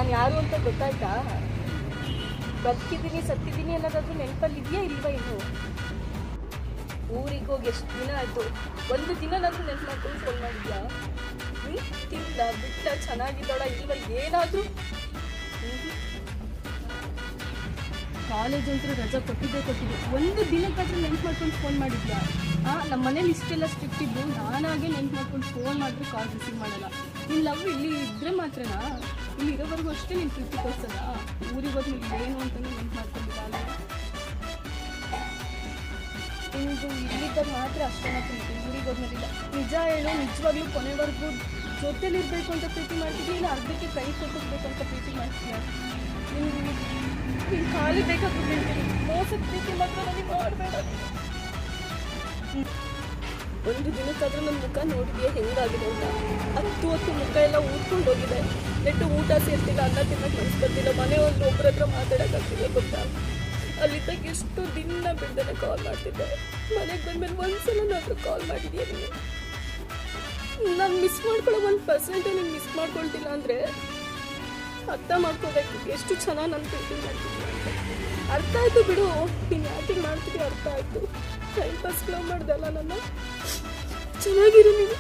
ನಾನು ಯಾರು ಅಂತ ಗೊತ್ತಾಯ್ತಾ? ಬದುಕಿದ್ದೀನಿ ಸತ್ತಿದ್ದೀನಿ ಅನ್ನೋದಾದ್ರೂ ನೆನಪಲ್ಲಿ ಇದೆಯಾ ಇಲ್ವಾ? ಇನ್ನು ಊರಿಗೆ ಹೋಗಿ ಎಷ್ಟು ದಿನ ಆಯಿತು, ಒಂದು ದಿನನಾದ್ರೂ ನೆನಪು ಮಾಡ್ಕೊಂಡು ಫೋನ್ ಮಾಡಿದ್ಯಾ? ತಿಂದ ಬಿಟ್ಟ ಚೆನ್ನಾಗಿದ್ದಾಳ ಇಲ್ವಾ ಏನಾದರೂ? ಕಾಲೇಜ್ ಅಂತೂ ರಜಾ ಕೊಟ್ಟಿದ್ದೆ, ಒಂದು ದಿನಕ್ಕಾದ್ರೂ ನೆನ್ಪು ಮಾಡ್ಕೊಂಡು ಫೋನ್ ಮಾಡಿದ್ಯಾ? ನಮ್ಮ ಮನೇಲಿ ಇಷ್ಟೆಲ್ಲ ಸ್ಟ್ರಿಕ್ಟ್ ಇದ್ದು ನಾನಾಗೆ ನೆನ್ಪು ಮಾಡ್ಕೊಂಡು ಫೋನ್ ಮಾಡಿದ್ರೆ ಕಾಲ್ ರಿಸೀವ್ ಮಾಡಲ್ಲ. ನಿನ್ನ ಲವ್ ಇಲ್ಲಿ ಇದ್ದರೆ ಮಾತ್ರನಾ? ಇಲ್ಲಿ ಇರೋವರೆಗೂ ಅಷ್ಟೇ ನೀನು ಪ್ರೀತಿ ತೋರಿಸಲ್ಲ? ಊರಿಗೆ ಹೋದ್ಮೇಲೆ ಏನು ಅಂತಲೂ ನೆನ್ಪು ಮಾಡ್ಕೊಂಡಿಲ್ಲ. ನಿನಗೂ ಇಲ್ಲಿದ್ದಾಗ ಮಾತ್ರ ಅಷ್ಟೊಂದು ಪ್ರೀತಿ, ಊರಿಗೆ ಹೋದ್ಮೇಲಿಲ್ಲ. ನಿಜ ಹೇಳು, ನಿಜವಾಗ್ಲೂ ಕೊನೆವರೆಗೂ ಜೊತೆಲಿರಬೇಕು ಅಂತ ಪ್ರೀತಿ ಮಾಡ್ತಿದ್ಯಾ, ಇಲ್ಲ ಅರ್ಧಕ್ಕೆ ಕೈ ಕೊಟ್ಟಿರ್ಬೇಕು ಅಂತ ಪ್ರೀತಿ ಮಾಡ್ತೀಯಾ? ನೀನು ಖಾಲಿ ಬೇಕಾದ್ರೂ ಹೇಳ್ತೀನಿ, ಮೋಸದ ಪ್ರೀತಿ ಮಾತ್ರ ನನಗೆ ಮಾಡಬೇಡ. ಒಂದು ದಿನಕ್ಕಾದ್ರೂ ನನ್ನ ಮುಖ ನೋಡಿದೆಯಾ ಹೆಂಗಾಗಿದೆ ಅಂತ? ಹೊತ್ತು ಮುಖ ಎಲ್ಲ ಊದ್ಕೊಂಡು ಹೋಗಿದೆ. ನೆಟ್ಟು ಊಟ ಸೇರ್ತಿಲ್ಲ, ಅನ್ನ ತಿನ್ನಕ್ಕೆ ಮನಸ್ಸು ಬರ್ತಿಲ್ಲ, ಮನೆ ಒಂದು ಒಬ್ಬರ ಹತ್ರ ಮಾತಾಡೋಕ್ಕಾಗ್ತಿಲ್ಲ ಗೊತ್ತಾ? ಅಲ್ಲಿದ್ದಾಗ ಎಷ್ಟು ದಿನ ಬಿಡ್ದೇ ಕಾಲ್ ಮಾಡ್ತಿದ್ದೆ. ಮನೆಗೆ ಬಂದಮೇಲೆ ಒಂದ್ಸಲ ಕಾಲ್ ಮಾಡಿದ್ಯಾ ನೀನು? ನಾನು ಮಿಸ್ ಮಾಡ್ಕೊಳ್ಳೋ 1% ನೀನು ಮಿಸ್ ಮಾಡ್ಕೊಳ್ತಿಲ್ಲ ಅಂದರೆ ಅರ್ಥ ಮಾಡ್ಕೋಬೇಕು ಎಷ್ಟು ಚೆನ್ನಾಗಿ ನಾನು ಪ್ರೀತಿ ಮಾಡ್ತಿದ್ದೆ ಅಂತ. ಅರ್ಥ ಆಯಿತು ಬಿಡು, ನೀನು ಯಾಕೆ ಮಾಡ್ತಿದ್ದೆ ಅರ್ಥ ಆಯಿತು. ಟೈಮ್ ಪಾಸ್ ಲವ್ ಮಾಡ್ದಲ್ಲ ನನ್ನ. ಚೆನ್ನಾಗಿರು ನೀನು.